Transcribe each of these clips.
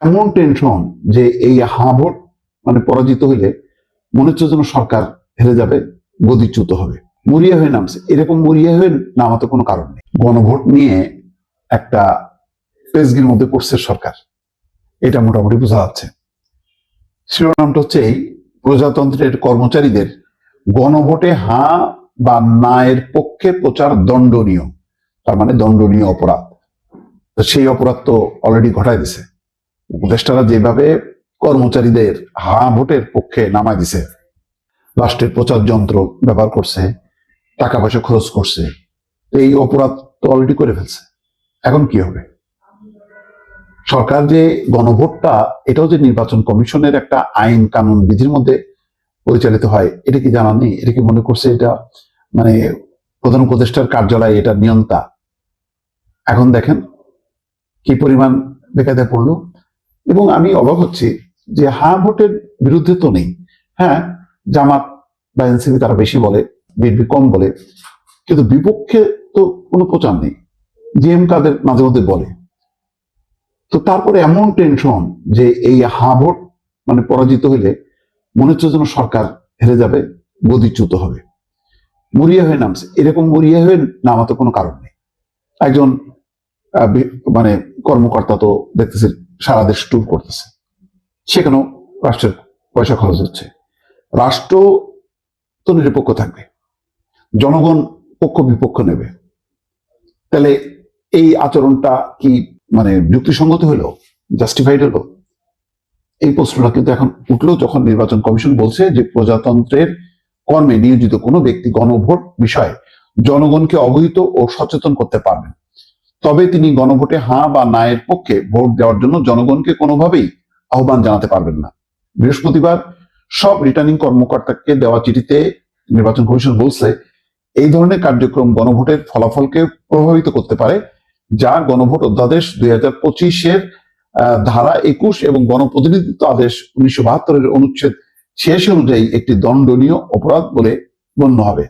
এমন টেনশন যে এই ভোট পরাজিত হইলে মনে হচ্ছে যেন সরকার হেরে যাবে, গদিচ্যুত হবে, মরিয়া হয়ে নামছে। এরকম মরিয়া হয়ে নামাতে কোনো কারণ নেই। গণভোট নিয়ে একটা পেজগির মধ্যে পড়ছে সরকার, এটা মোটামুটি বোঝা যাচ্ছে। শিরোনামটা হচ্ছে এই: প্রজাতন্ত্রের কর্মচারীদের গণভোটে হ্যাঁ বা না এর পক্ষে প্রচার দণ্ডনীয়। তার মানে দণ্ডনীয় অপরাধ। তো সেই অপরাধ তো অলরেডি ঘটাই দিছে। উপদেষ্টারা যেভাবে কর্মচারীদের হ্যাঁ ভোটের পক্ষে নামায় দিছে, রাষ্ট্রের প্রচার যন্ত্র ব্যবহার করছে, টাকা পয়সা খরচ করছে, এই অপরাধ তো অলরেডি করে ফেলছে। এখন কি হবে? সরকার যে গণভোটটা, এটাও যে নির্বাচন কমিশনের একটা আইন কানুন বিধির মধ্যে পরিচালিত হয়, এটা কি জানা নেই? এটা কি মনে করছে এটা প্রধান উপদেষ্টার কার্যালয় এটা নিয়ন্তা? এখন দেখেন কি পরিমাণ বেকায়দায় পড়লো। এবং আমি অবাক হচ্ছি যে হ্যাঁ ভোটের বিরুদ্ধে তো নেই। হ্যাঁ, জামাত বা এনসিপি তারা বেশি বলে, বিএনপি কম বলে, কিন্তু বিপক্ষে তো কোনো প্রচার নেই। জিএম কাদের মাঝে মধ্যে বলে। তো তারপরে এমন টেনশন যে এই হ্যাঁ ভোট পরাজিত হইলে মনে হচ্ছে যেন সরকার হেরে যাবে, গদিচ্যুত হবে, মরিয়া হয়ে নামছে। এরকম মরিয়া হয়ে নামাতে কোনো কারণ নেই। একজন কর্মকর্তা তো দেখতেছে সারা দেশ ট্যুর করতেছে, সেখানেও রাষ্ট্রের পয়সা খরচ হচ্ছে। রাষ্ট্র তো নিরপেক্ষ থাকবে, জনগণ পক্ষ বিপক্ষ নেবে। তাহলে এই আচরণটা কি যুক্তিসঙ্গত হলো, জাস্টিফাইড হলো? এই প্রশ্নটা কিন্তু এখন উঠলো যখন নির্বাচন কমিশন বলছে যে প্রজাতন্ত্রের কর্মে নিয়োজিত কোনো ব্যক্তি গণভোট বিষয়ে জনগণকে অবহিত ও সচেতন করতে পারবেন, তবে তিনি গণভোটে হ্যাঁ বা না এর পক্ষে ভোট দেওয়ার জন্য জনগণকে কোনোভাবেই আহ্বান জানাতে পারবেন না। বৃহস্পতিবার সব রিটার্নিং কর্মকর্তাকে দেওয়া চিঠিতে নির্বাচন কমিশন বলছে, এই ধরনের কার্যক্রম গণভোটের ফলাফলকে প্রভাবিত করতে পারে, যা গণভোট অধ্যাদেশ 2025-এর ধারা 21 এবং গণপ্রতিনিধিত্ব আদেশ 1972-এর অনুচ্ছেদ 86 অনুযায়ী একটি দণ্ডনীয় অপরাধ বলে গণ্য হবে।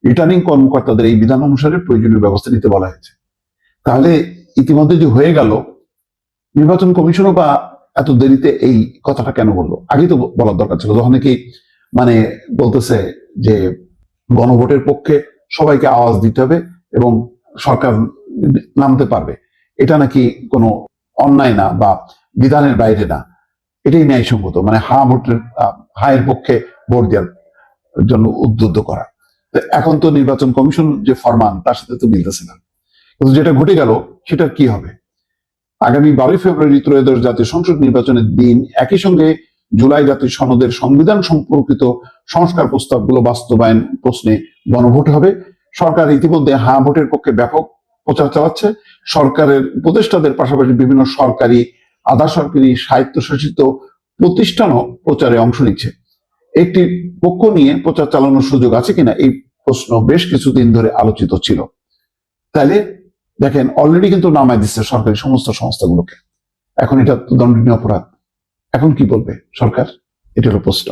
রিটার্নিং কর্মকর্তাদের এই বিধান অনুসারে প্রয়োজনীয় ব্যবস্থা নিতে বলা হয়েছে। তাহলে ইতিমধ্যে যে হয়ে গেল, নির্বাচন কমিশনও বা এত দেরিতে এই কথাটা কেন বললো? আগেই তো বলার দরকার ছিল, যখন নাকি বলতেছে যে গণভোটের পক্ষে সবাইকে আওয়াজ দিতে হবে এবং সরকার নামতে পারবে। এটা নাকি কোনো অন্যায় না বা বিধানের বাইরে না, এটাই ন্যায়সঙ্গত। হায়ের পক্ষে ভোট দেওয়ার জন্য উদ্বুদ্ধ করা। এখন তো নির্বাচন কমিশন যে ফরমান, তার সাথে তো মিলতেছে না। কিন্তু যেটা ঘটে গেল সেটা কি হবে? আগামী 12 ফেব্রুয়ারি ত্রয়োদশ জাতীয় সংসদ নির্বাচনের দিন একই সঙ্গে জুলাই জাতীয় সনদের সংবিধান সম্পর্কিত সংস্কার প্রস্তাবগুলো বাস্তবায়ন প্রশ্নে গণভোট হবে। সরকার ইতিমধ্যে হ্যাঁ ভোটের পক্ষে ব্যাপক প্রচার চালাচ্ছে। সরকারের উপদেষ্টাদের পাশাপাশি বিভিন্ন সরকারি, আধা সরকারি, স্বায়ত্তশাসিত প্রতিষ্ঠানও প্রচারে অংশ নিচ্ছে। একটি পক্ষ নিয়ে প্রচার চালানোর সুযোগ আছে কিনা, এই প্রশ্ন বেশ কিছুদিন ধরে আলোচিত ছিল। তাহলে দেখেন, অলরেডি কিন্তু নামায় দিচ্ছে সরকারি সমস্ত সংস্থাগুলোকে। এখন এটা তো দণ্ডনীয় অপরাধ। এখন কি বলবে সরকার? এটা হলো প্রশ্ন।